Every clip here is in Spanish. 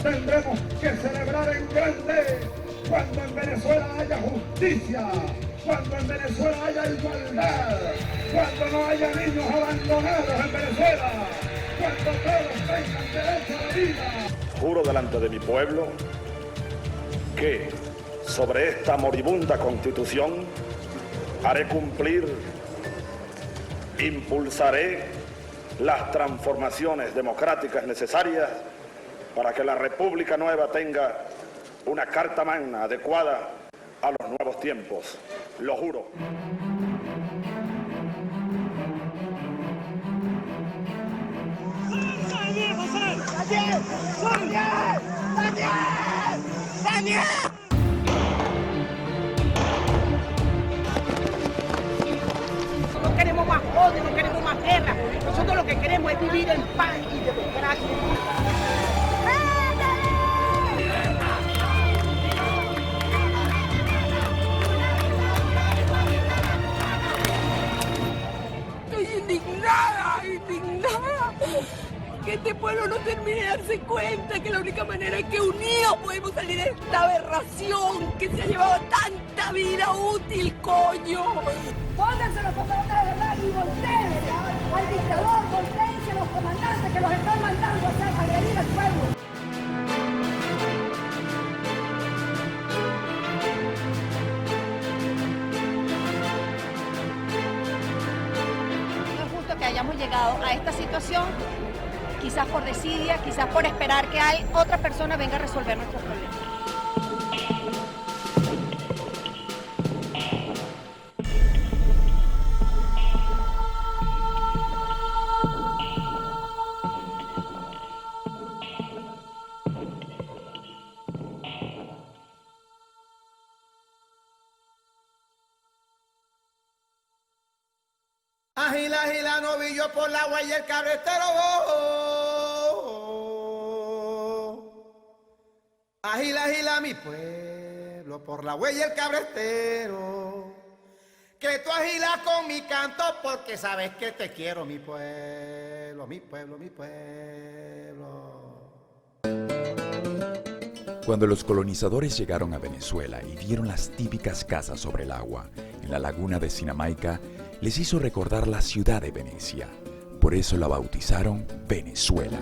tendremos que celebrar en grande cuando en Venezuela haya justicia, cuando en Venezuela haya igualdad, cuando no haya niños abandonados en Venezuela, cuando todos tengan derecho a la vida. Juro delante de mi pueblo que sobre esta moribunda Constitución haré cumplir, impulsaré las transformaciones democráticas necesarias para que la República Nueva tenga una carta magna adecuada a los nuevos tiempos. Lo juro. ¡Daniel! No queremos más odio, no queremos más guerra. Nosotros lo que queremos es vivir en paz y democracia. Estoy indignada. Que este pueblo no termine de darse cuenta que la única manera es que unidos podemos salir de esta aberración que se ha llevado tanta vida útil, coño. Pónganse los pantalones de verdad y volteen al dictador, volteen a los comandantes que los están mandando a hacer agredir al pueblo. No es justo que hayamos llegado a esta situación, quizás por desidia, quizás por esperar que otra persona venga a resolver nuestros problemas. Agila, novillo por la agua y el cabretero. Agila, mi pueblo por la huella y el cabretero. Que tú agilas con mi canto porque sabes que te quiero, mi pueblo, mi pueblo, mi pueblo. Cuando los colonizadores llegaron a Venezuela y vieron las típicas casas sobre el agua en la laguna de Sinamaica, les hizo recordar la ciudad de Venecia. Por eso la bautizaron Venezuela.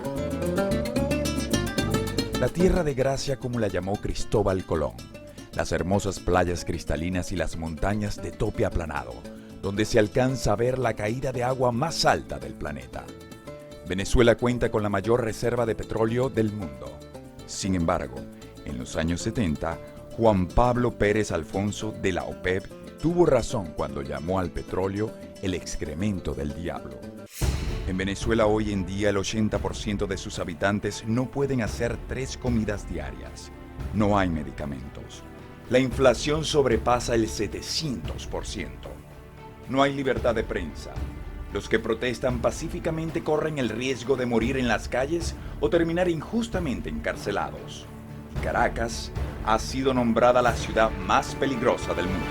La tierra de gracia, como la llamó Cristóbal Colón. Las hermosas playas cristalinas y las montañas de tope aplanado, donde se alcanza a ver la caída de agua más alta del planeta. Venezuela cuenta con la mayor reserva de petróleo del mundo. Sin embargo, en los años 70, Juan Pablo Pérez Alfonso de la OPEP tuvo razón cuando llamó al petróleo el excremento del diablo. En Venezuela hoy en día el 80% de sus habitantes no pueden hacer 3 comidas diarias. No hay medicamentos. La inflación sobrepasa el 700%. No hay libertad de prensa. Los que protestan pacíficamente corren el riesgo de morir en las calles o terminar injustamente encarcelados. Caracas ha sido nombrada la ciudad más peligrosa del mundo.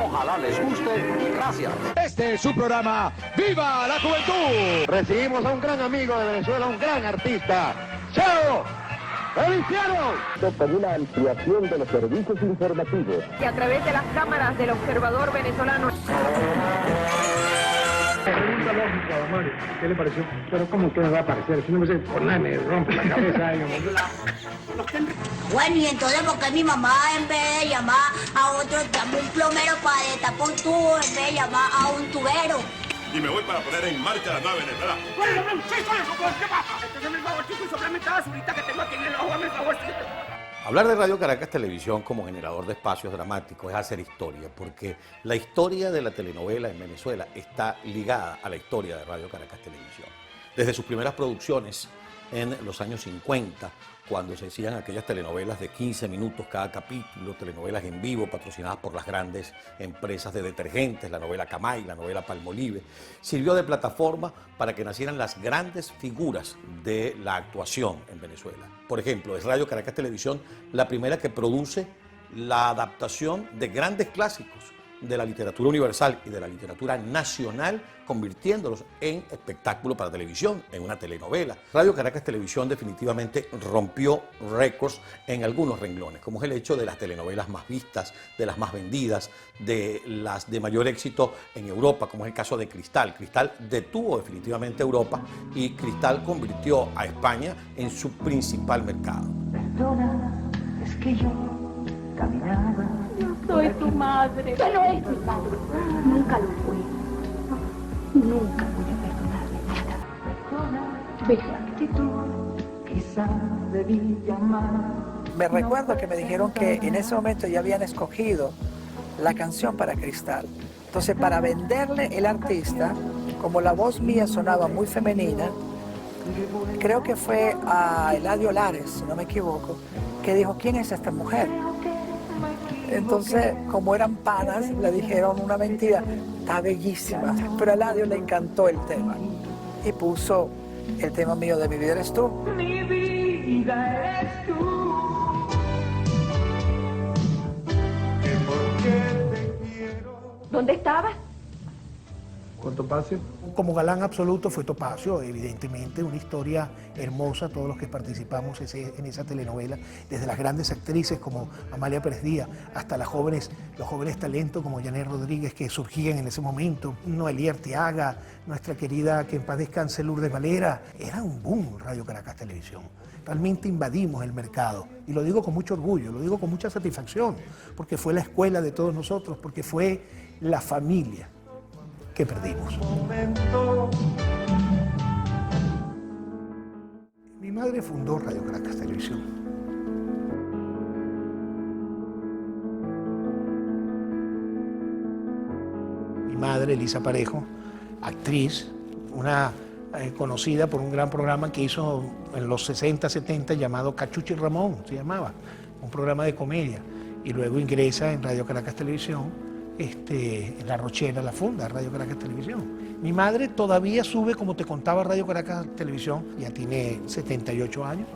Ojalá les guste. Gracias. Este es su programa ¡Viva la Juventud! Recibimos a un gran amigo de Venezuela, un gran artista, Cheo Feliciano. Por una ampliación de los servicios informativos. Y a través de las cámaras del observador venezolano. Pregunta lógica, Mario. ¿Qué le pareció? Pero ¿cómo que me va a parecer? Si no me sé por nada me rompe la cabeza. Bueno, y entonces, ¿por qué mi mamá en vez de llamar a otro, llama un plomero para destapar un tubo en vez de llamar a un tubero? Y me voy para poner en marcha la nueva Venezuela. Bueno, ¿qué pasa? Entonces, el favor, chico, y solamente la basurita que tengo aquí en el ojo, el favor. Hablar de Radio Caracas Televisión como generador de espacios dramáticos es hacer historia, porque la historia de la telenovela en Venezuela está ligada a la historia de Radio Caracas Televisión. Desde sus primeras producciones, en los años 50, cuando se hacían aquellas telenovelas de 15 minutos cada capítulo, telenovelas en vivo patrocinadas por las grandes empresas de detergentes, la novela Camay, la novela Palmolive, sirvió de plataforma para que nacieran las grandes figuras de la actuación en Venezuela. Por ejemplo, es Radio Caracas Televisión la primera que produce la adaptación de grandes clásicos de la literatura universal y de la literatura nacional, convirtiéndolos en espectáculo para televisión, en una telenovela. Radio Caracas Televisión definitivamente rompió récords en algunos renglones, como es el hecho de las telenovelas más vistas, de las más vendidas, de las de mayor éxito en Europa, como es el caso de Cristal. Cristal detuvo definitivamente a Europa y Cristal convirtió a España en su principal mercado. Perdona, es que yo caminaba. Yo soy tu madre. Que no es mi padre. Nunca lo fue. Nunca voy a perdonarle nada. Perdona, ve la actitud, quizá debí llamar. Me recuerdo que me dijeron que en ese momento ya habían escogido la canción para Cristal. Entonces, para venderle el artista, como la voz mía sonaba muy femenina, creo que fue a Eladio Lares, si no me equivoco, que dijo, ¿quién es esta mujer? Entonces, como eran panas, le dijeron una mentira, está bellísima, pero a Eladio le encantó el tema y puso el tema mío de Mi vida eres tú. Mi vida eres tú. ¿Dónde estabas? ¿Con Topacio? Como galán absoluto fue Topacio, evidentemente una historia hermosa, todos los que participamos en esa telenovela, desde las grandes actrices como Amalia Pérez Díaz, hasta los jóvenes talentos como Janet Rodríguez que surgían en ese momento, Noelí Arteaga, nuestra querida, que en paz descanse, Lourdes Valera. Era un boom Radio Caracas Televisión. Realmente invadimos el mercado y lo digo con mucho orgullo, lo digo con mucha satisfacción, porque fue la escuela de todos nosotros, porque fue la familia que perdimos. Mi madre fundó Radio Caracas Televisión. Mi madre, Elisa Parejo, actriz, una conocida por un gran programa que hizo en los 60, 70 llamado Cachucha y Ramón, se llamaba, un programa de comedia, y luego ingresa en Radio Caracas Televisión. En La Rochela, la funda Radio Caracas Televisión. Mi madre todavía sube, como te contaba, Radio Caracas Televisión, ya tiene 78 años,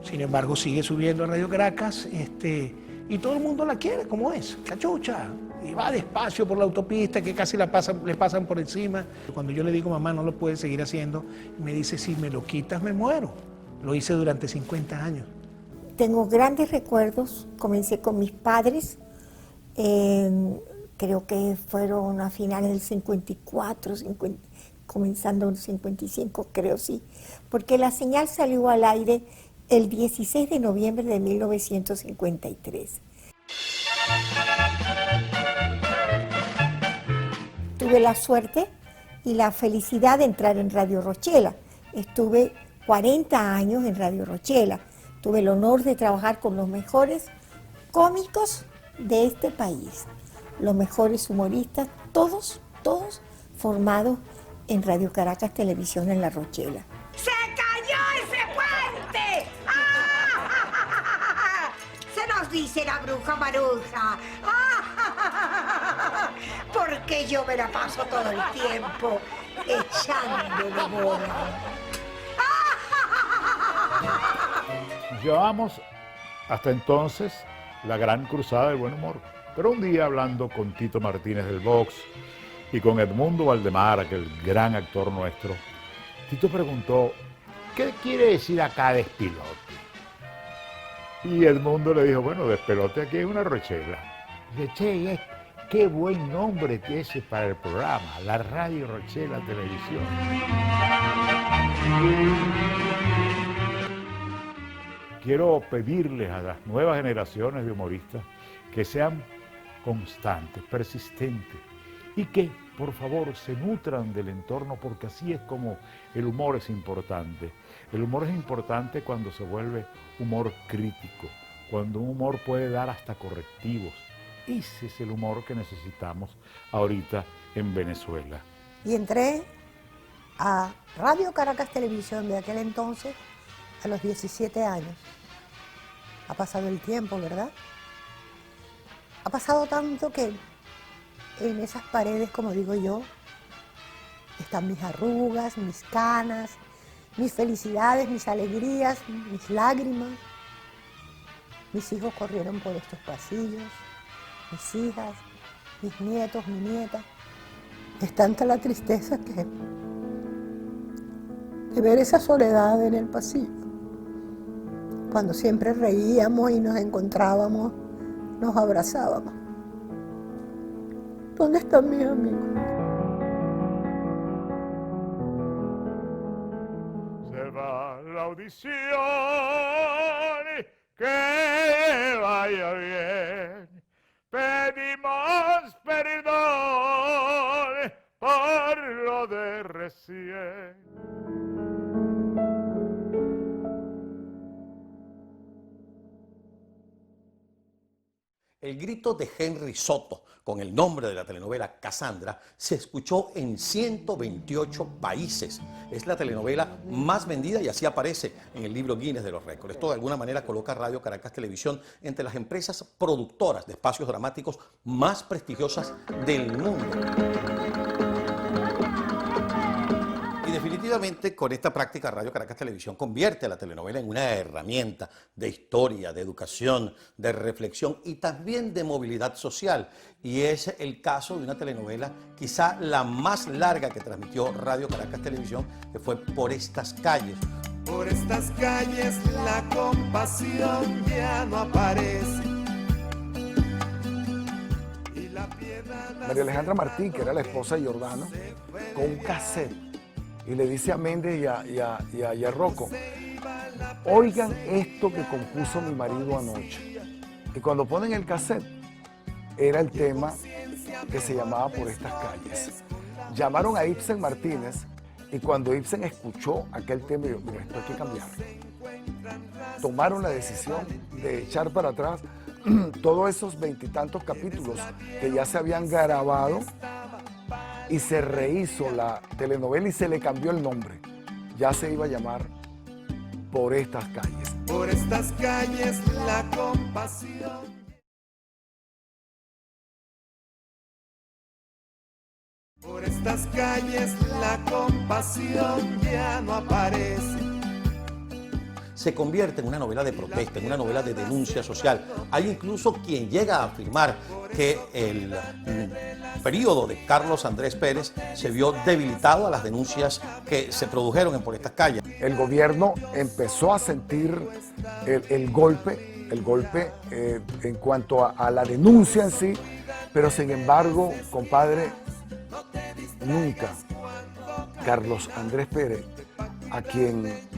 sin embargo sigue subiendo a Radio Caracas, y todo el mundo la quiere como es, Cachucha, y va despacio por la autopista que casi le pasan por encima. Cuando yo le digo, mamá, no lo puedes seguir haciendo, me dice, si me lo quitas me muero. Lo hice durante 50 años. Tengo grandes recuerdos, comencé con mis padres, creo que fueron a finales del 54, comenzando en el 55, creo sí, porque la señal salió al aire el 16 de noviembre de 1953. Tuve la suerte y la felicidad de entrar en Radio Rochela. Estuve 40 años en Radio Rochela. Tuve el honor de trabajar con los mejores cómicos de este país, los mejores humoristas, todos formados en Radio Caracas Televisión en La Rochela. ¡Se cayó ese puente! ¡Ah! Se nos dice la bruja maruja. ¡Ah! Porque yo me la paso todo el tiempo echándole bola. Llevamos hasta entonces la gran cruzada del buen humor. Pero un día, hablando con Tito Martínez del Vox y con Edmundo Valdemar, aquel gran actor nuestro, Tito preguntó, ¿qué quiere decir acá despilote? Y Edmundo le dijo, bueno, despelote aquí es una Rochela. Dice, che, qué buen nombre que ese para el programa, la Radio Rochela Televisión. Quiero pedirles a las nuevas generaciones de humoristas que sean constantes, persistentes y que, por favor, se nutran del entorno, porque así es como el humor es importante. El humor es importante cuando se vuelve humor crítico, cuando un humor puede dar hasta correctivos. Ese es el humor que necesitamos ahorita en Venezuela. Y entré a Radio Caracas Televisión de aquel entonces a los 17 años. Ha pasado el tiempo, ¿verdad? Ha pasado tanto que en esas paredes, como digo yo, están mis arrugas, mis canas, mis felicidades, mis alegrías, mis lágrimas. Mis hijos corrieron por estos pasillos, mis hijas, mis nietos, mi nieta. Es tanta la tristeza que de ver esa soledad en el pasillo. Cuando siempre reíamos y nos encontrábamos, nos abrazábamos. ¿Dónde están mis amigos? Se va la audición, que vaya bien. Pedimos perdón por lo de recién. El grito de Henry Soto, con el nombre de la telenovela Cassandra, se escuchó en 128 países. Es la telenovela más vendida y así aparece en el libro Guinness de los récords. Esto de alguna manera coloca Radio Caracas Televisión entre las empresas productoras de espacios dramáticos más prestigiosas del mundo. Y definitivamente con esta práctica Radio Caracas Televisión convierte a la telenovela en una herramienta de historia, de educación, de reflexión y también de movilidad social. Y es el caso de una telenovela quizá la más larga que transmitió Radio Caracas Televisión, que fue Por estas calles. Por estas calles la compasión ya no aparece. María Alejandra Martín, que era la esposa de Giordano, con un cassette. Y le dice a Méndez y a Rocco, oigan esto que compuso mi marido anoche. Y cuando ponen el cassette, era el tema que se llamaba Por estas calles. Llamaron a Ibsen Martínez y cuando Ibsen escuchó aquel tema, dijo, mira, esto hay que cambiarlo. Tomaron la decisión de echar para atrás todos esos 20 y tantos capítulos que ya se habían grabado y se rehizo la telenovela y se le cambió el nombre. Ya se iba a llamar Por estas calles. Por estas calles la compasión. Por estas calles la compasión ya no aparece. Se convierte en una novela de protesta, en una novela de denuncia social. Hay incluso quien llega a afirmar que el periodo de Carlos Andrés Pérez se vio debilitado a las denuncias que se produjeron en Por estas calles. El gobierno empezó a sentir el golpe en cuanto a la denuncia en sí, pero sin embargo, compadre, nunca Carlos Andrés Pérez, a quien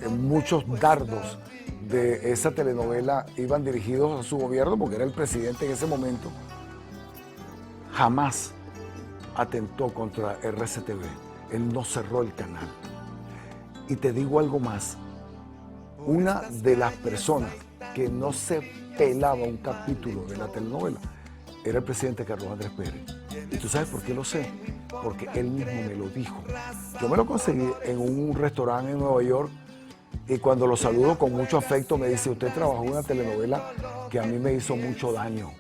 muchos dardos de esa telenovela iban dirigidos a su gobierno, porque era el presidente en ese momento, jamás atentó contra RCTV. Él no cerró el canal. Y te digo algo más, una de las personas que no se pelaba un capítulo de la telenovela era el presidente Carlos Andrés Pérez. ¿Y tú sabes por qué lo sé? Porque él mismo me lo dijo. Yo me lo conseguí en un restaurante en Nueva York y cuando lo saludo con mucho afecto me dice, usted trabajó en una telenovela que a mí me hizo mucho daño.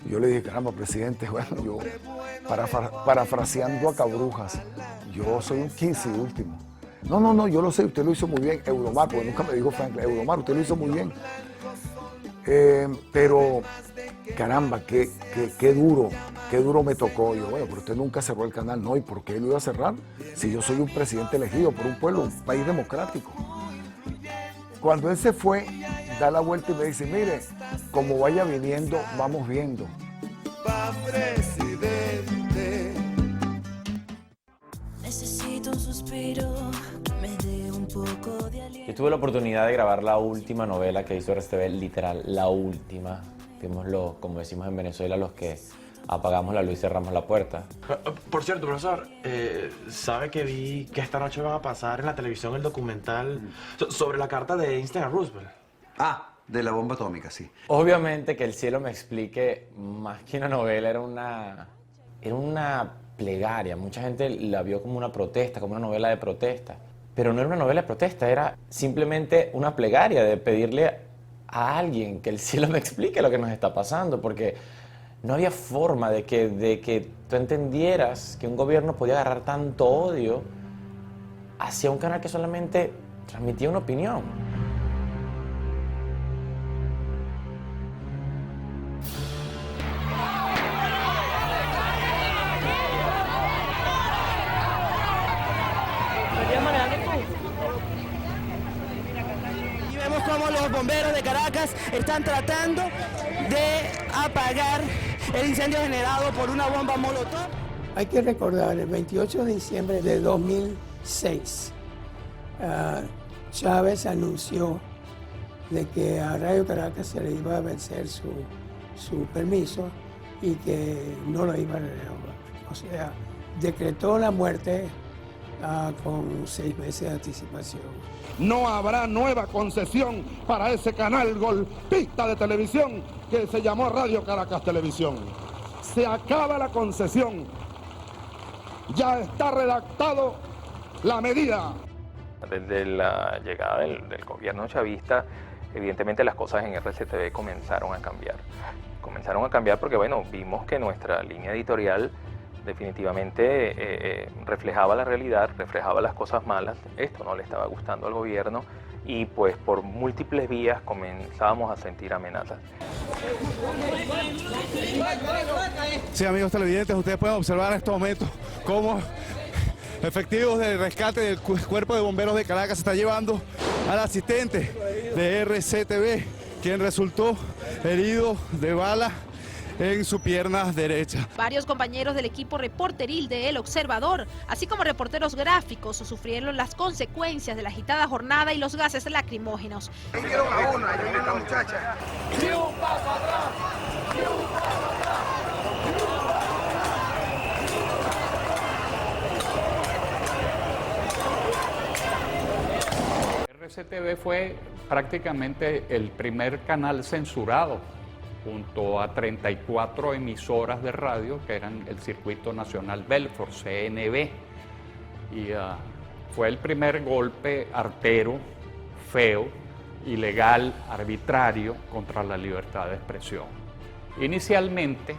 Y yo le dije, caramba, presidente, bueno, yo parafraseando a Cabrujas, yo soy un 15 último. No, yo lo sé, usted lo hizo muy bien, Euromar, porque nunca me dijo Franklin, Euromar, usted lo hizo muy bien. Pero, caramba, qué duro me tocó. Yo, bueno, pero usted nunca cerró el canal. No, ¿y por qué lo iba a cerrar? Si yo soy un presidente elegido por un pueblo, un país democrático. Cuando él se fue, da la vuelta y me dice, mire, como vaya viniendo, vamos viendo. Necesito un suspiro que me dé un poco de aliento. Yo tuve la oportunidad de grabar la última novela que hizo RCTV, literal, la última. Fuimos los, como decimos en Venezuela, los que apagamos la luz y cerramos la puerta. Por cierto, profesor, ¿sabe que vi que esta noche va a pasar en la televisión el documental sobre la carta de Einstein a Roosevelt? Ah, de la bomba atómica, sí. Obviamente que el cielo me explique, más que una novela, era una plegaria. Mucha gente la vio como una protesta, como una novela de protesta. Pero no era una novela de protesta, era simplemente una plegaria de pedirle a alguien que el cielo me explique lo que nos está pasando, porque no había forma de que tú entendieras que un gobierno podía agarrar tanto odio hacia un canal que solamente transmitía una opinión. Y vemos cómo los bomberos de Caracas están tratando de apagar el incendio generado por una bomba molotov. Hay que recordar, el 28 de diciembre de 2006, Chávez anunció de que a Radio Caracas se le iba a vencer su permiso y que no lo iba a renovar. O sea, decretó la muerte con 6 meses de anticipación. No habrá nueva concesión para ese canal golpista de televisión que se llamó Radio Caracas Televisión. Se acaba la concesión. Ya está redactado la medida. Desde la llegada del gobierno chavista, evidentemente las cosas en RCTV comenzaron a cambiar. Comenzaron a cambiar porque, bueno, vimos que nuestra línea editorial definitivamente reflejaba la realidad, reflejaba las cosas malas. Esto no le estaba gustando al gobierno y pues por múltiples vías comenzábamos a sentir amenazas. Sí, amigos televidentes, ustedes pueden observar en estos momentos cómo efectivos de rescate del Cuerpo de Bomberos de Caracas se está llevando al asistente de RCTV, quien resultó herido de bala en su pierna derecha. Varios compañeros del equipo reporteril de El Observador, así como reporteros gráficos, sufrieron las consecuencias de la agitada jornada y los gases lacrimógenos. Hicieron a uno, ahí viene la muchacha. ¡Y un paso atrás! ¡Y un paso atrás! RCTV fue prácticamente el primer canal censurado, junto a 34 emisoras de radio que eran el Circuito Nacional Belfort, CNB. Y fue el primer golpe artero, feo, ilegal, arbitrario contra la libertad de expresión. Inicialmente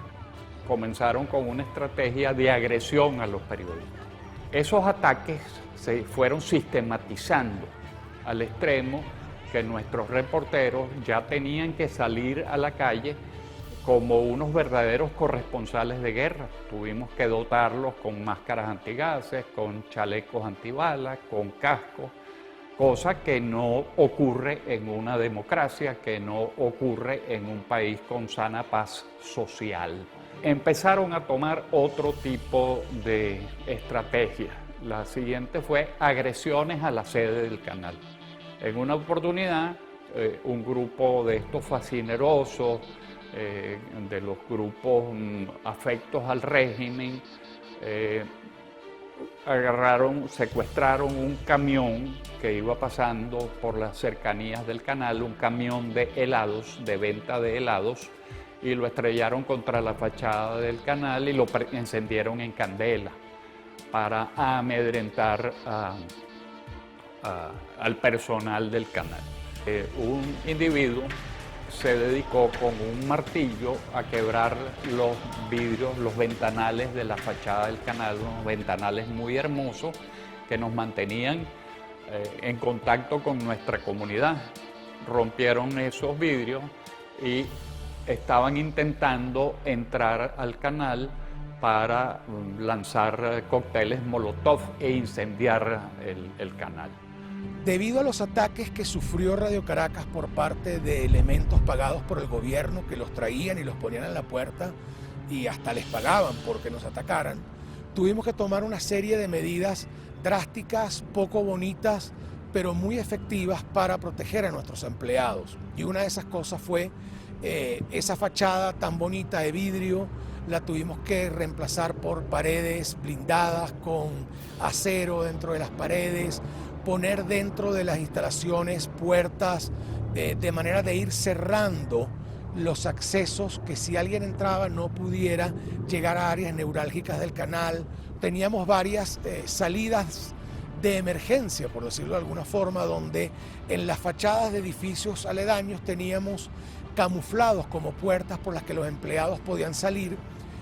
comenzaron con una estrategia de agresión a los periodistas. Esos ataques se fueron sistematizando al extremo que nuestros reporteros ya tenían que salir a la calle como unos verdaderos corresponsales de guerra. Tuvimos que dotarlos con máscaras antigases, con chalecos antibalas, con cascos, cosa que no ocurre en una democracia, que no ocurre en un país con sana paz social. Empezaron a tomar otro tipo de estrategia. La siguiente fue agresiones a la sede del canal. En una oportunidad, un grupo de estos fascinerosos, de los grupos afectos al régimen, secuestraron un camión que iba pasando por las cercanías del canal, un camión de helados, de venta de helados, y lo estrellaron contra la fachada del canal y lo encendieron en candela para amedrentar al personal del canal. Un individuo se dedicó con un martillo a quebrar los vidrios, los ventanales de la fachada del canal, unos ventanales muy hermosos que nos mantenían en contacto con nuestra comunidad. Rompieron esos vidrios y estaban intentando entrar al canal para lanzar cócteles Molotov e incendiar el canal. Debido a los ataques que sufrió Radio Caracas por parte de elementos pagados por el gobierno que los traían y los ponían en la puerta y hasta les pagaban porque nos atacaran, tuvimos que tomar una serie de medidas drásticas, poco bonitas, pero muy efectivas para proteger a nuestros empleados. Y una de esas cosas fue esa fachada tan bonita de vidrio, la tuvimos que reemplazar por paredes blindadas con acero dentro de las paredes, poner dentro de las instalaciones puertas de manera de ir cerrando los accesos, que si alguien entraba no pudiera llegar a áreas neurálgicas del canal. Teníamos varias salidas de emergencia, por decirlo de alguna forma, donde en las fachadas de edificios aledaños teníamos camuflados como puertas por las que los empleados podían salir,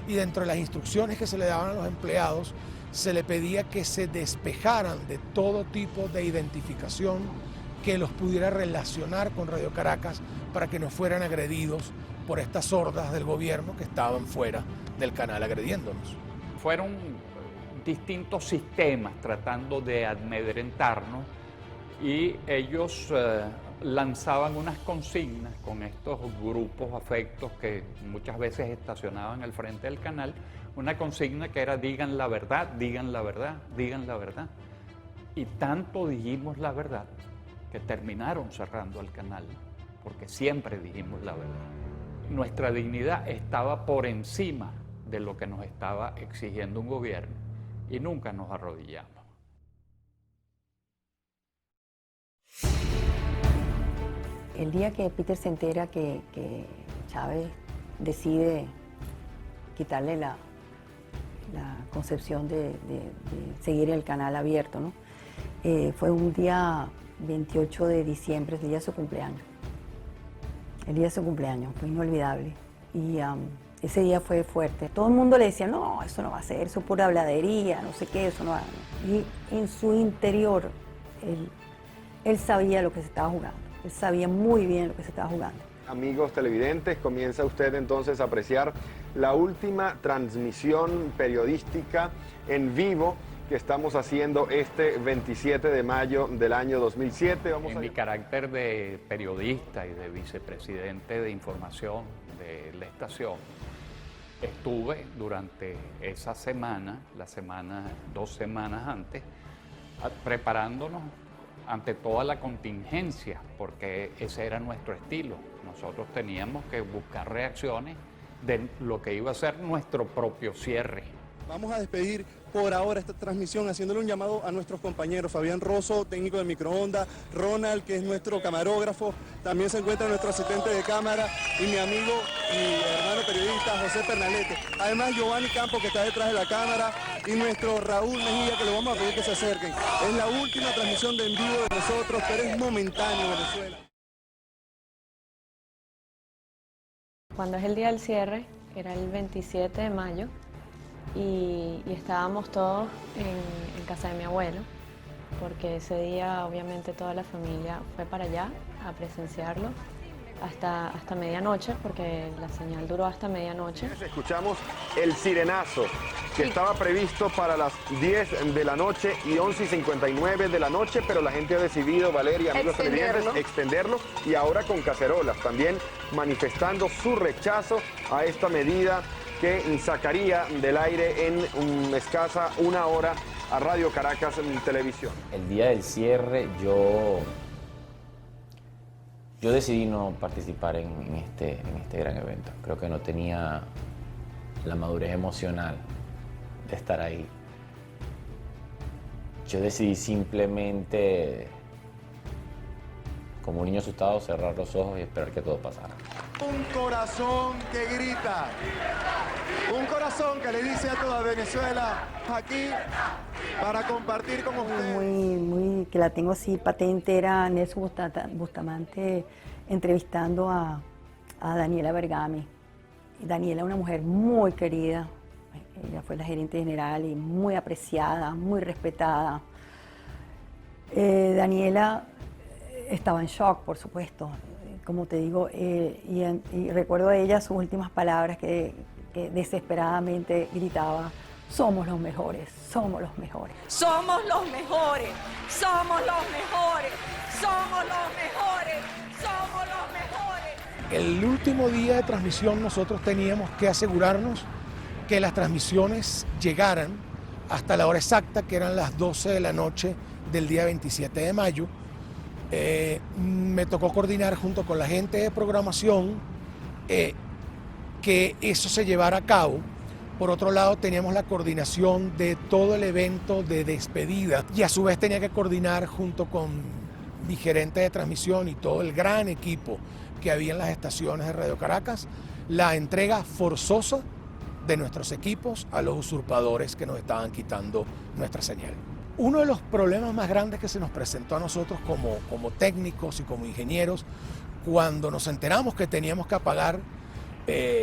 y dentro de las instrucciones que se le daban a los empleados se le pedía que se despejaran de todo tipo de identificación que los pudiera relacionar con Radio Caracas para que no fueran agredidos por estas hordas del gobierno que estaban fuera del canal agrediéndonos. Fueron distintos sistemas tratando de amedrentarnos y ellos lanzaban unas consignas con estos grupos afectos que muchas veces estacionaban al frente del canal, una consigna que era digan la verdad, digan la verdad, digan la verdad. Y tanto dijimos la verdad que terminaron cerrando el canal, porque siempre dijimos la verdad. Nuestra dignidad estaba por encima de lo que nos estaba exigiendo un gobierno y nunca nos arrodillamos. El día que Peter se entera que Chávez decide quitarle la concepción de seguir el canal abierto, ¿no? Fue un día 28 de diciembre, el día de su cumpleaños. El día de su cumpleaños, fue inolvidable. Y ese día fue fuerte. Todo el mundo le decía, no, eso no va a ser, eso es pura habladería, no sé qué, eso no va a... Y en su interior, él sabía lo que se estaba jugando. Él sabía muy bien lo que se estaba jugando. Amigos televidentes, comienza usted entonces a apreciar la última transmisión periodística en vivo que estamos haciendo este 27 de mayo del año 2007. En mi carácter de periodista y de vicepresidente de información de la estación, estuve durante esa semana, 2 semanas antes, preparándonos ante toda la contingencia, porque ese era nuestro estilo. Nosotros teníamos que buscar reacciones de lo que iba a ser nuestro propio cierre. Vamos a despedir por ahora esta transmisión haciéndole un llamado a nuestros compañeros. Fabián Rosso, técnico de microondas, Ronald, que es nuestro camarógrafo, también se encuentra nuestro asistente de cámara y mi amigo y hermano periodista José Pernalete. Además Giovanni Campos, que está detrás de la cámara, y nuestro Raúl Mejía, que le vamos a pedir que se acerquen. Es la última transmisión de en vivo de nosotros, pero es momentáneo Venezuela. Cuando es el día del cierre, era el 27 de mayo, y estábamos todos en casa de mi abuelo, porque ese día obviamente toda la familia fue para allá a presenciarlo hasta medianoche, porque la señal duró hasta medianoche. Escuchamos el sirenazo que estaba previsto para las 10 de la noche y 11:59 de la noche, pero la gente ha decidido, Valeria, amigos televidentes, extenderlo, y ahora con cacerolas, también manifestando su rechazo a esta medida que sacaría del aire en escasa 1 hora a Radio Caracas en televisión. El día del cierre yo decidí no participar en este gran evento. Creo que no tenía la madurez emocional de estar ahí. Yo decidí simplemente, como un niño asustado, cerrar los ojos y esperar que todo pasara. Un corazón que grita, un corazón que le dice a toda Venezuela, aquí para compartir con ustedes. Muy, que la tengo así patente, era Nelson Bustamante entrevistando a Daniela Bergami. Daniela, una mujer muy querida, ella fue la gerente general y muy apreciada, muy respetada. Daniela estaba en shock, por supuesto, como te digo, y recuerdo a ella sus últimas palabras que desesperadamente gritaba: somos los mejores, somos los mejores. Somos los mejores, somos los mejores, somos los mejores, somos los mejores. El último día de transmisión nosotros teníamos que asegurarnos que las transmisiones llegaran hasta la hora exacta, que eran las 12 de la noche del día 27 de mayo. Me tocó coordinar junto con la gente de programación que eso se llevara a cabo. Por otro lado, teníamos la coordinación de todo el evento de despedida y a su vez tenía que coordinar junto con mi gerente de transmisión y todo el gran equipo que había en las estaciones de Radio Caracas, la entrega forzosa de nuestros equipos a los usurpadores que nos estaban quitando nuestra señal. Uno de los problemas más grandes que se nos presentó a nosotros como técnicos y como ingenieros, cuando nos enteramos que teníamos que apagar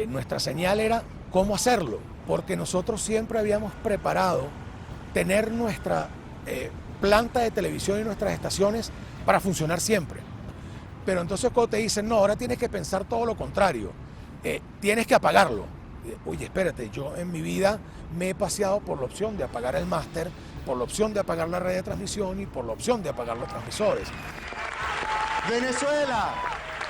nuestra señal, era cómo hacerlo, porque nosotros siempre habíamos preparado tener nuestra planta de televisión y nuestras estaciones para funcionar siempre. Pero entonces cuando te dicen, no, ahora tienes que pensar todo lo contrario, tienes que apagarlo. Oye, espérate, yo en mi vida me he paseado por la opción de apagar el máster, por la opción de apagar la red de transmisión y por la opción de apagar los transmisores. Venezuela,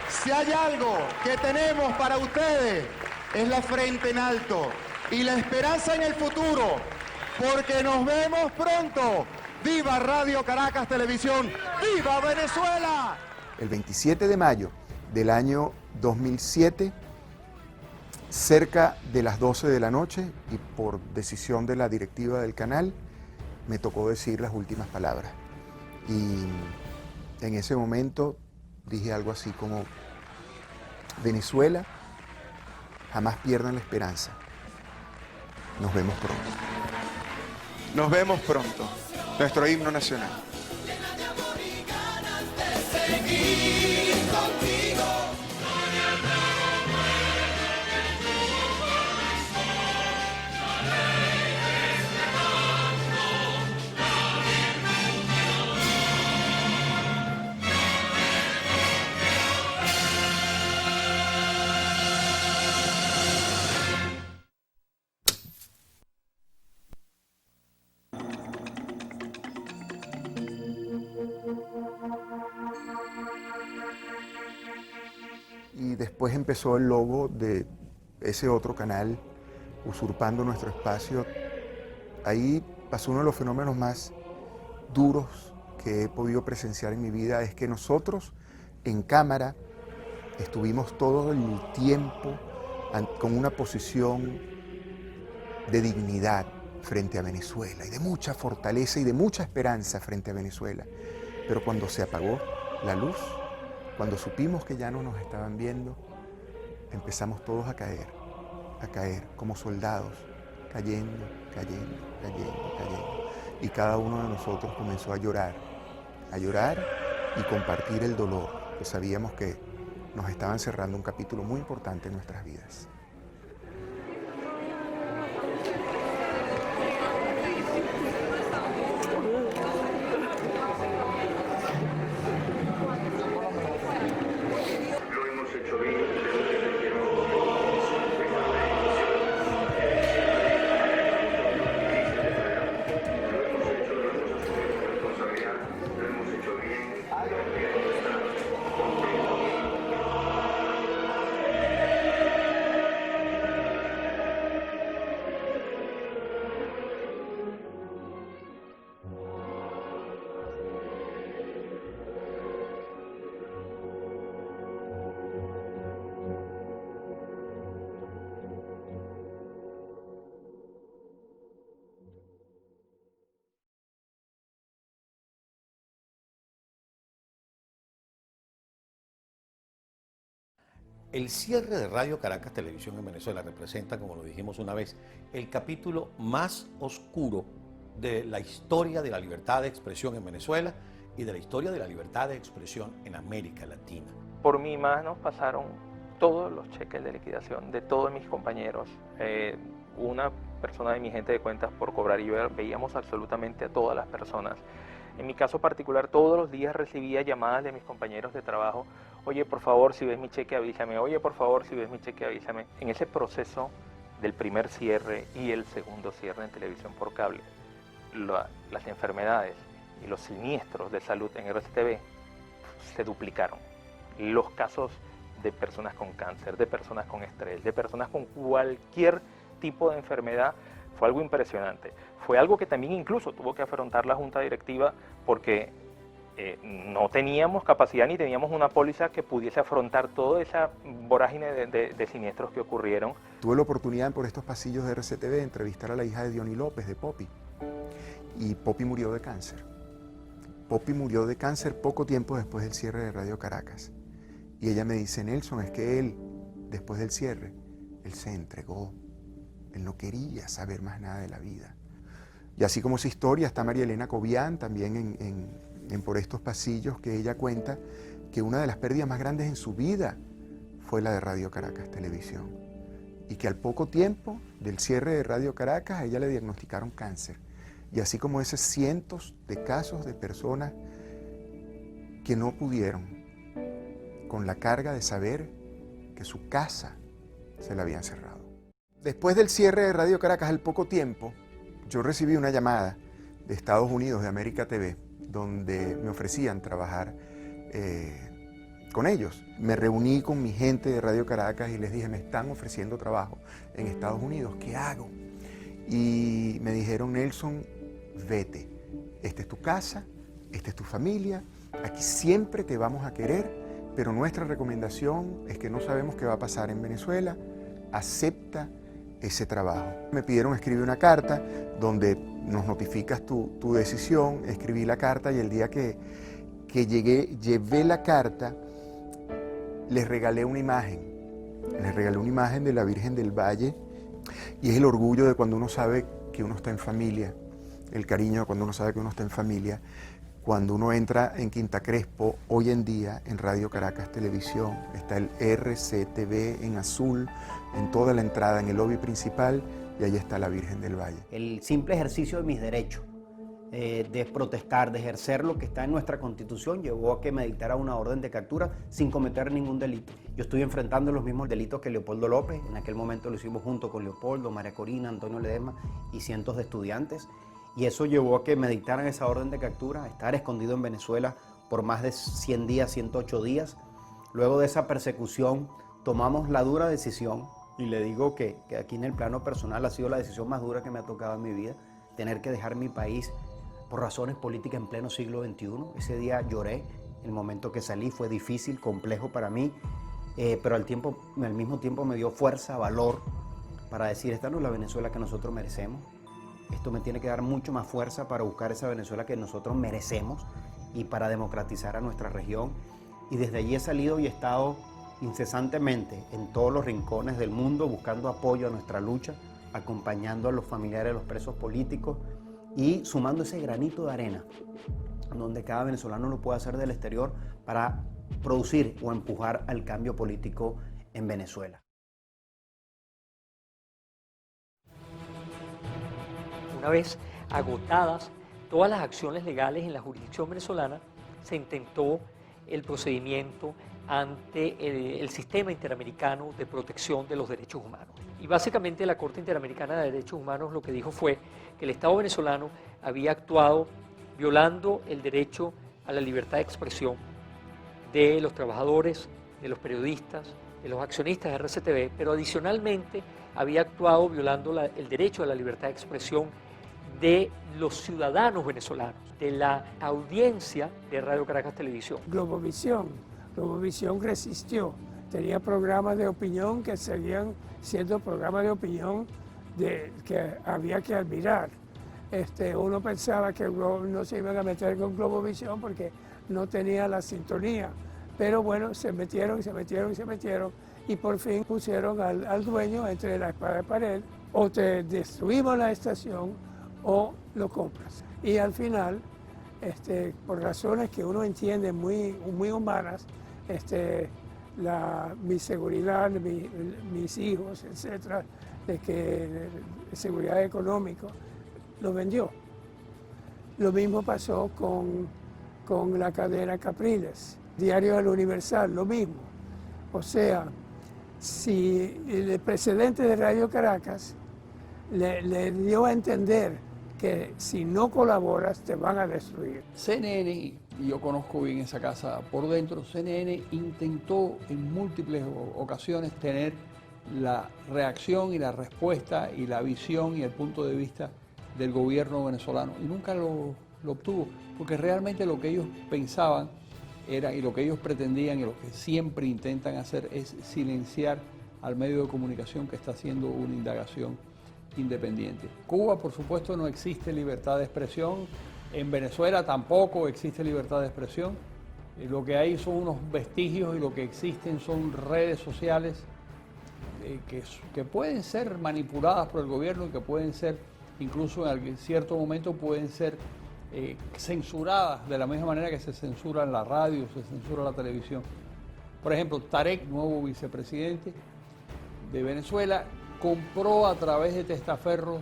si hay algo que tenemos para ustedes, es la frente en alto y la esperanza en el futuro, porque nos vemos pronto. ¡Viva Radio Caracas Televisión! ¡Viva Venezuela! El 27 de mayo del año 2007, cerca de las 12 de la noche, y por decisión de la directiva del canal, me tocó decir las últimas palabras. Y en ese momento dije algo así como: Venezuela, jamás pierdan la esperanza. Nos vemos pronto. Nos vemos pronto. Nuestro himno nacional. Y después empezó el logo de ese otro canal usurpando nuestro espacio. Ahí pasó uno de los fenómenos más duros que he podido presenciar en mi vida. Es que nosotros en cámara estuvimos todo el tiempo con una posición de dignidad frente a Venezuela y de mucha fortaleza y de mucha esperanza frente a Venezuela. Pero cuando se apagó la luz, cuando supimos que ya no nos estaban viendo, empezamos todos a caer como soldados, cayendo. Y cada uno de nosotros comenzó a llorar y compartir el dolor, que sabíamos que nos estaban cerrando un capítulo muy importante en nuestras vidas. El cierre de Radio Caracas Televisión en Venezuela representa, como lo dijimos una vez, el capítulo más oscuro de la historia de la libertad de expresión en Venezuela y de la historia de la libertad de expresión en América Latina. Por mi mano pasaron todos los cheques de liquidación de todos mis compañeros. Una persona de mi gente de cuentas por cobrar y veíamos absolutamente a todas las personas. En mi caso particular, todos los días recibía llamadas de mis compañeros de trabajo: oye, por favor, si ves mi cheque, avísame. Oye, por favor, si ves mi cheque, avísame. En ese proceso del primer cierre y el segundo cierre en televisión por cable, las enfermedades y los siniestros de salud en RCTV se duplicaron. Los casos de personas con cáncer, de personas con estrés, de personas con cualquier tipo de enfermedad, fue algo impresionante. Fue algo que también incluso tuvo que afrontar la junta directiva, porque no teníamos capacidad ni teníamos una póliza que pudiese afrontar toda esa vorágine de siniestros que ocurrieron. Tuve la oportunidad por estos pasillos de RCTV de entrevistar a la hija de Diony López, de Poppy, y Poppy murió de cáncer. Poppy murió de cáncer poco tiempo después del cierre de Radio Caracas. Y ella me dice: Nelson, es que él, después del cierre, él se entregó. Él no quería saber más nada de la vida. Y así como esa historia está María Elena Cobian también en Por estos pasillos, que ella cuenta que una de las pérdidas más grandes en su vida fue la de Radio Caracas Televisión. Y que al poco tiempo del cierre de Radio Caracas a ella le diagnosticaron cáncer. Y así como esos cientos de casos de personas que no pudieron, con la carga de saber que su casa se la habían cerrado. Después del cierre de Radio Caracas, al poco tiempo, yo recibí una llamada de Estados Unidos, de América TV, donde me ofrecían trabajar con ellos. Me reuní con mi gente de Radio Caracas y les dije, me están ofreciendo trabajo en Estados Unidos, ¿qué hago? Y me dijeron, Nelson, vete, esta es tu casa, esta es tu familia, aquí siempre te vamos a querer, pero nuestra recomendación es que no sabemos qué va a pasar en Venezuela, acepta ese trabajo. Me pidieron escribir una carta donde nos notificas tu decisión. Escribí la carta y el día que llevé la carta, les regalé una imagen. Les regalé una imagen de la Virgen del Valle y es el orgullo de cuando uno sabe que uno está en familia, el cariño de cuando uno sabe que uno está en familia. Cuando uno entra en Quinta Crespo, hoy en día en Radio Caracas Televisión, está el RCTV en azul, en toda la entrada, en el lobby principal, y ahí está la Virgen del Valle. El simple ejercicio de mis derechos, de protestar, de ejercer lo que está en nuestra Constitución, llevó a que me dictara una orden de captura sin cometer ningún delito. Yo estoy enfrentando los mismos delitos que Leopoldo López, en aquel momento lo hicimos junto con Leopoldo, María Corina, Antonio Ledesma y cientos de estudiantes. Y eso llevó a que me dictaran esa orden de captura, a estar escondido en Venezuela por más de 100 días, 108 días. Luego de esa persecución tomamos la dura decisión, y le digo que aquí en el plano personal ha sido la decisión más dura que me ha tocado en mi vida, tener que dejar mi país por razones políticas en pleno siglo XXI. Ese día lloré, el momento que salí fue difícil, complejo para mí, pero al mismo tiempo me dio fuerza, valor, para decir, esta no es la Venezuela que nosotros merecemos. Esto me tiene que dar mucho más fuerza para buscar esa Venezuela que nosotros merecemos y para democratizar a nuestra región. Y desde allí he salido y he estado incesantemente en todos los rincones del mundo buscando apoyo a nuestra lucha, acompañando a los familiares de los presos políticos y sumando ese granito de arena donde cada venezolano lo puede hacer del exterior para producir o empujar al cambio político en Venezuela. Una vez agotadas todas las acciones legales en la jurisdicción venezolana, se intentó el procedimiento ante el Sistema Interamericano de Protección de los Derechos Humanos. Y básicamente la Corte Interamericana de Derechos Humanos lo que dijo fue que el Estado venezolano había actuado violando el derecho a la libertad de expresión de los trabajadores, de los periodistas, de los accionistas de RCTV, pero adicionalmente había actuado violando el derecho a la libertad de expresión de los ciudadanos venezolanos, de la audiencia de Radio Caracas Televisión. Globovisión resistió, tenía programas de opinión que seguían siendo programas de opinión que había que admirar. Uno pensaba que no se iban a meter con Globovisión porque no tenía la sintonía, pero bueno, se metieron y por fin pusieron al dueño entre la espada y pared: o te destruimos la estación o lo compras. Y al final, por razones que uno entiende muy humanas, mi seguridad, mis hijos, etcétera, de seguridad económica, lo vendió. Lo mismo pasó con la cadena Capriles, Diario del Universal, lo mismo. O sea, si el presidente de Radio Caracas le dio a entender que si no colaboras te van a destruir. CNN, y yo conozco bien esa casa por dentro, CNN intentó en múltiples ocasiones tener la reacción y la respuesta y la visión y el punto de vista del gobierno venezolano y nunca lo obtuvo, porque realmente lo que ellos pensaban era, y lo que ellos pretendían y lo que siempre intentan hacer, es silenciar al medio de comunicación que está haciendo una indagación independiente. Cuba, por supuesto, no existe libertad de expresión, en Venezuela tampoco existe libertad de expresión, lo que hay son unos vestigios y lo que existen son redes sociales que pueden ser manipuladas por el gobierno y que pueden ser incluso en cierto momento pueden ser censuradas de la misma manera que se censura la radio, se censura la televisión. Por ejemplo, Tarek, nuevo vicepresidente de Venezuela, compró a través de testaferros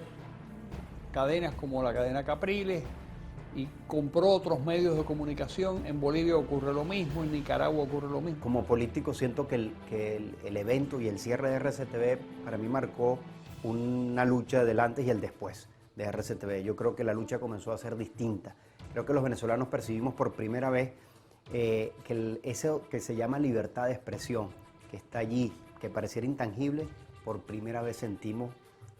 cadenas como la cadena Capriles y compró otros medios de comunicación. En Bolivia ocurre lo mismo, en Nicaragua ocurre lo mismo. Como político siento que el evento y el cierre de RCTV para mí marcó una lucha del antes y el después de RCTV. Yo creo que la lucha comenzó a ser distinta. Creo que los venezolanos percibimos por primera vez eso que se llama libertad de expresión, que está allí, que pareciera intangible, por primera vez sentimos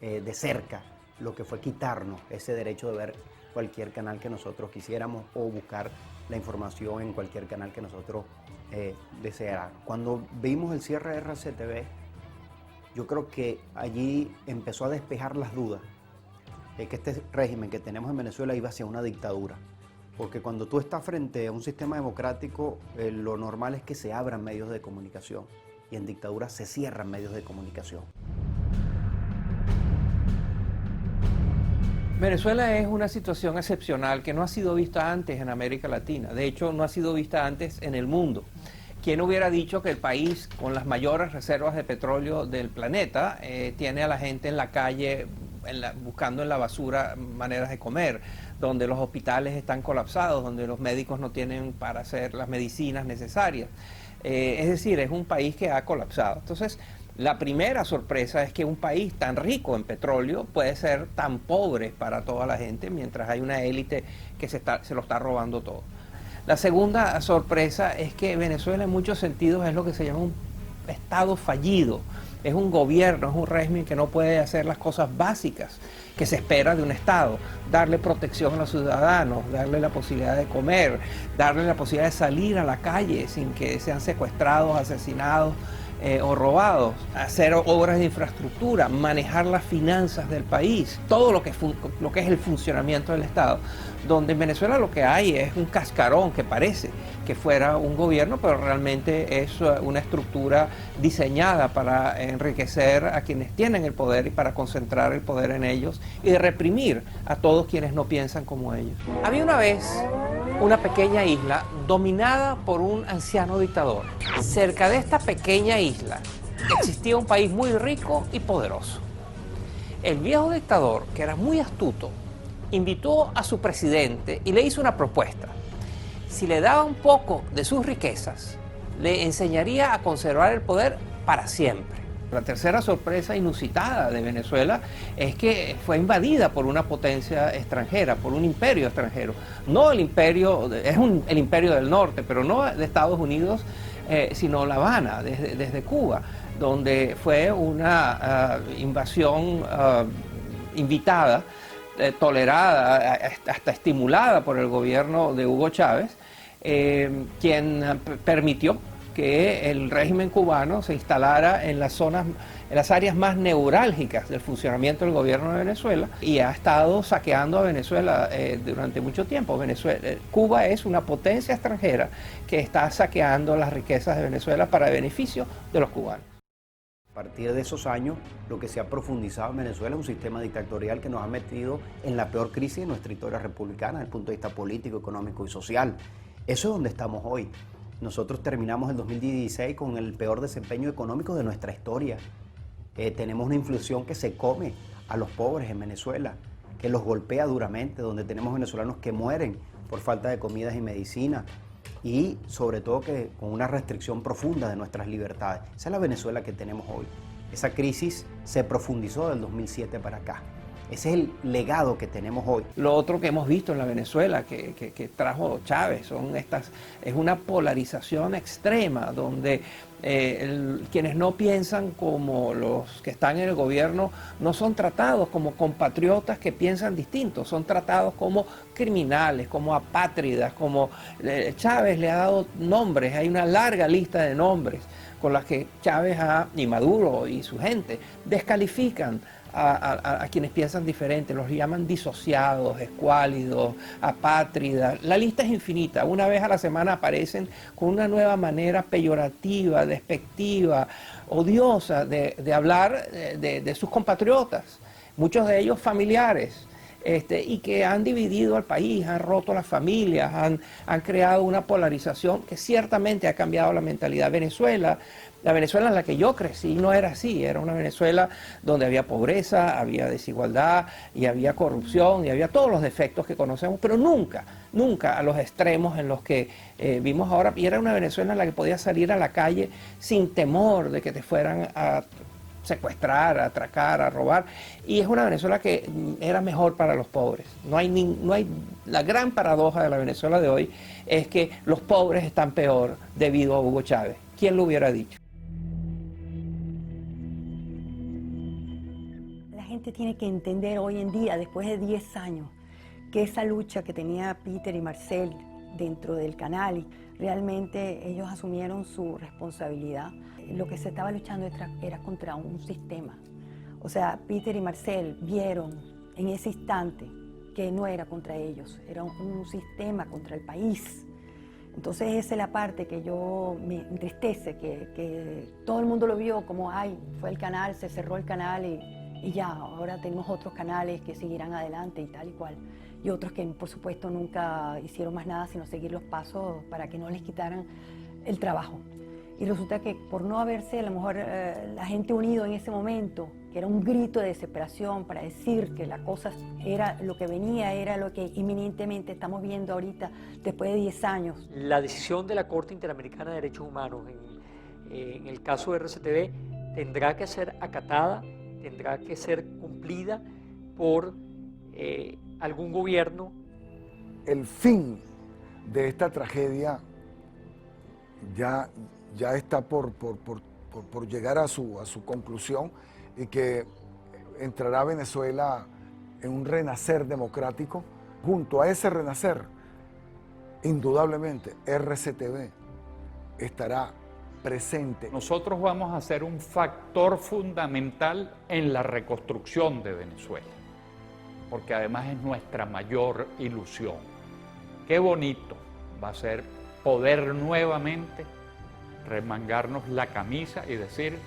de cerca lo que fue quitarnos ese derecho de ver cualquier canal que nosotros quisiéramos o buscar la información en cualquier canal que nosotros deseáramos. Cuando vimos el cierre de RCTV, yo creo que allí empezó a despejar las dudas de que este régimen que tenemos en Venezuela iba hacia una dictadura. Porque cuando tú estás frente a un sistema democrático, lo normal es que se abran medios de comunicación y en dictadura se cierran medios de comunicación. Venezuela es una situación excepcional que no ha sido vista antes en América Latina. De hecho, no ha sido vista antes en el mundo. ¿Quién hubiera dicho que el país con las mayores reservas de petróleo del planeta tiene a la gente en la calle buscando en la basura maneras de comer, donde los hospitales están colapsados, donde los médicos no tienen para hacer las medicinas necesarias? Es decir, es un país que ha colapsado. Entonces, la primera sorpresa es que un país tan rico en petróleo puede ser tan pobre para toda la gente, mientras hay una élite que se lo está robando todo. La segunda sorpresa es que Venezuela en muchos sentidos es lo que se llama un estado fallido. Es un gobierno, es un régimen que no puede hacer las cosas básicas que se espera de un Estado. Darle protección a los ciudadanos, darle la posibilidad de comer, darle la posibilidad de salir a la calle sin que sean secuestrados, asesinados o robados, hacer obras de infraestructura, manejar las finanzas del país, todo lo que es el funcionamiento del Estado. Donde en Venezuela lo que hay es un cascarón que parece que fuera un gobierno, pero realmente es una estructura diseñada para enriquecer a quienes tienen el poder y para concentrar el poder en ellos y reprimir a todos quienes no piensan como ellos. Había una vez una pequeña isla dominada por un anciano dictador. Cerca de esta pequeña isla existía un país muy rico y poderoso. El viejo dictador, que era muy astuto, invitó a su presidente y le hizo una propuesta. Si le daba un poco de sus riquezas, le enseñaría a conservar el poder para siempre. La tercera sorpresa inusitada de Venezuela es que fue invadida por una potencia extranjera, por un imperio extranjero. No el imperio, el imperio del norte, pero no de Estados Unidos, sino La Habana, desde Cuba, donde fue una invasión invitada, tolerada, hasta estimulada por el gobierno de Hugo Chávez, quien permitió que el régimen cubano se instalara en las áreas más neurálgicas del funcionamiento del gobierno de Venezuela y ha estado saqueando a Venezuela durante mucho tiempo. Cuba es una potencia extranjera que está saqueando las riquezas de Venezuela para beneficio de los cubanos. A partir de esos años, lo que se ha profundizado en Venezuela es un sistema dictatorial que nos ha metido en la peor crisis de nuestra historia republicana desde el punto de vista político, económico y social. Eso es donde estamos hoy. Nosotros terminamos el 2016 con el peor desempeño económico de nuestra historia. Tenemos una inflación que se come a los pobres en Venezuela, que los golpea duramente, donde tenemos venezolanos que mueren por falta de comidas y medicinas. Y sobre todo que con una restricción profunda de nuestras libertades. Esa es la Venezuela que tenemos hoy. Esa crisis se profundizó del 2007 para acá. Ese es el legado que tenemos hoy. Lo otro que hemos visto en la Venezuela que trajo Chávez es una polarización extrema donde quienes no piensan como los que están en el gobierno no son tratados como compatriotas que piensan distinto, son tratados como criminales, como apátridas, como Chávez le ha dado nombres, hay una larga lista de nombres con las que Chávez y Maduro y su gente descalifican a quienes piensan diferente, los llaman disociados, escuálidos, apátridas. La lista es infinita. Una vez a la semana aparecen con una nueva manera peyorativa, despectiva, odiosa de hablar de sus compatriotas. muchos de ellos familiares, y que han dividido al país, han roto las familias, han creado una polarización que ciertamente ha cambiado la mentalidad de Venezuela. La Venezuela en la que yo crecí no era así, era una Venezuela donde había pobreza, había desigualdad y había corrupción y había todos los defectos que conocemos, pero nunca a los extremos en los que vimos ahora. Y era una Venezuela en la que podías salir a la calle sin temor de que te fueran a secuestrar, a atracar, a robar, y es una Venezuela que era mejor para los pobres. La gran paradoja de la Venezuela de hoy es que los pobres están peor debido a Hugo Chávez. ¿Quién lo hubiera dicho? La gente tiene que entender hoy en día, después de 10 años, que esa lucha que tenía Peter y Marcel dentro del canal, realmente ellos asumieron su responsabilidad. Lo que se estaba luchando era contra un sistema. O sea, Peter y Marcel vieron en ese instante que no era contra ellos, era un sistema contra el país. Entonces esa es la parte que yo me entristece, que todo el mundo lo vio como, ay, fue el canal, se cerró el canal y ya, ahora tenemos otros canales que seguirán adelante y tal y cual. Y otros que, por supuesto, nunca hicieron más nada sino seguir los pasos para que no les quitaran el trabajo. Y resulta que por no haberse, a lo mejor, la gente unido en ese momento, que era un grito de desesperación para decir que la cosa era lo que venía, era lo que inminentemente estamos viendo ahorita, después de 10 años. La decisión de la Corte Interamericana de Derechos Humanos en el caso de RCTV tendrá que ser acatada, tendrá que ser cumplida por algún gobierno. El fin de esta tragedia ya está por llegar a su conclusión, y que entrará Venezuela en un renacer democrático. Junto a ese renacer, indudablemente, RCTV estará presente. Nosotros vamos a ser un factor fundamental en la reconstrucción de Venezuela, porque además es nuestra mayor ilusión. Qué bonito va a ser poder nuevamente remangarnos la camisa y decir,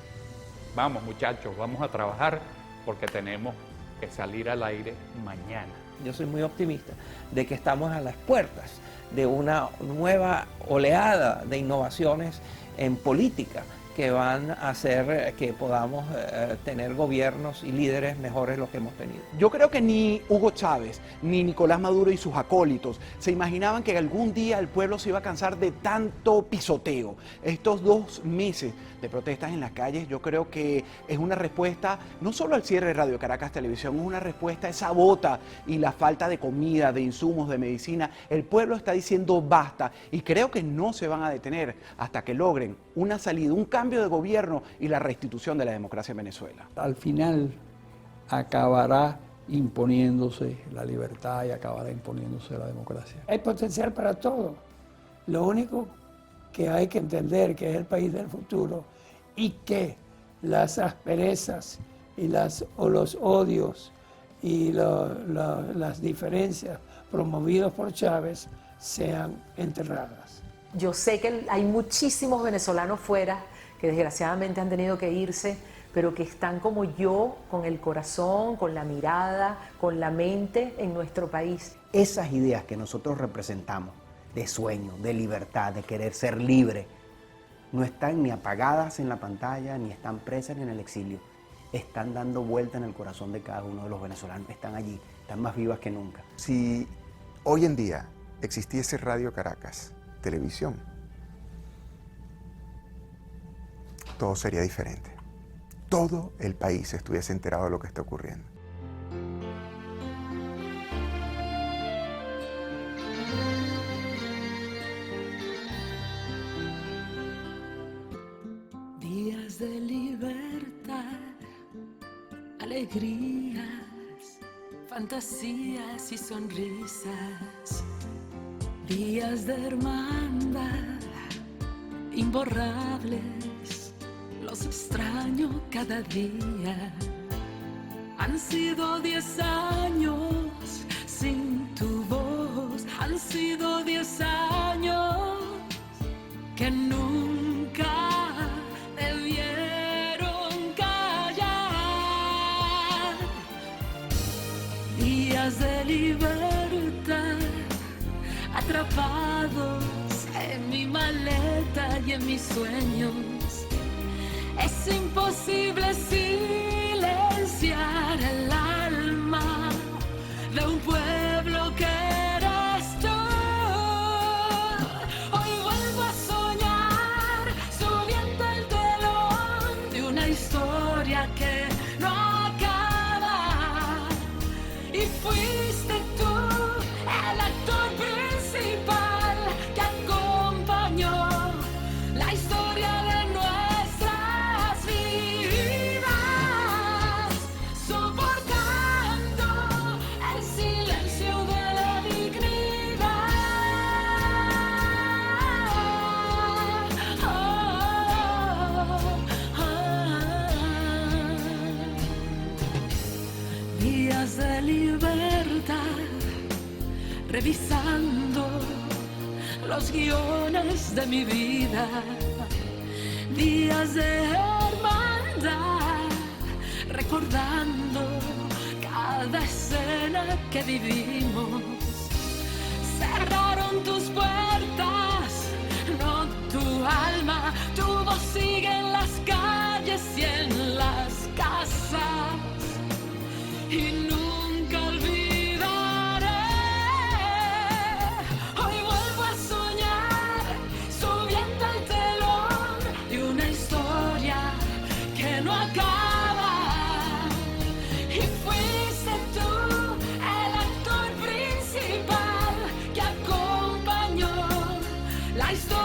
vamos muchachos, vamos a trabajar porque tenemos que salir al aire mañana. Yo soy muy optimista de que estamos a las puertas de una nueva oleada de innovaciones en política que van a hacer que podamos tener gobiernos y líderes mejores de los que hemos tenido. Yo creo que ni Hugo Chávez, ni Nicolás Maduro y sus acólitos se imaginaban que algún día el pueblo se iba a cansar de tanto pisoteo. Estos 2 meses de protestas en las calles, yo creo que es una respuesta no solo al cierre de Radio Caracas Televisión, es una respuesta a esa bota y la falta de comida, de insumos, de medicina. El pueblo está diciendo basta, y creo que no se van a detener hasta que logren una salida, un cambio de gobierno y la restitución de la democracia en Venezuela. Al final acabará imponiéndose la libertad y acabará imponiéndose la democracia. Hay potencial para todo. Lo único que hay que entender que es el país del futuro, y que las asperezas y los odios y las diferencias promovidos por Chávez sean enterradas. Yo sé que hay muchísimos venezolanos fuera que desgraciadamente han tenido que irse, pero que están como yo, con el corazón, con la mirada, con la mente en nuestro país. Esas ideas que nosotros representamos, de sueño, de libertad, de querer ser libre, no están ni apagadas en la pantalla, ni están presas ni en el exilio. Están dando vuelta en el corazón de cada uno de los venezolanos. Están allí, están más vivas que nunca. Si hoy en día existiese Radio Caracas Televisión, todo sería diferente. Todo el país estuviese enterado de lo que está ocurriendo. Días de libertad, alegrías, fantasías y sonrisas. Días de hermandad, imborrables, los extraño cada día. Han sido 10 años sin tu voz, han sido 10 años que nunca debieron callar. atrapados en mi maleta y en mis sueños. Es imposible silenciar el alma de un pueblo que eres tú. Hoy vuelvo a soñar subiendo el telón de una historia que no acaba. Y fuiste tú el actor principal que acompañó la historia de nuestras vidas, soportando el silencio de la dignidad. Días de libertad, revisando los guiones de mi vida, días de hermandad, recordando cada escena que vivimos. Cerraron tus puertas, no tu alma, tu voz sigue en las calles y en las casas, y nunca olvidaré. Hoy vuelvo a soñar subiendo el telón de una historia que no acaba. Y fuiste tú el actor principal que acompañó la historia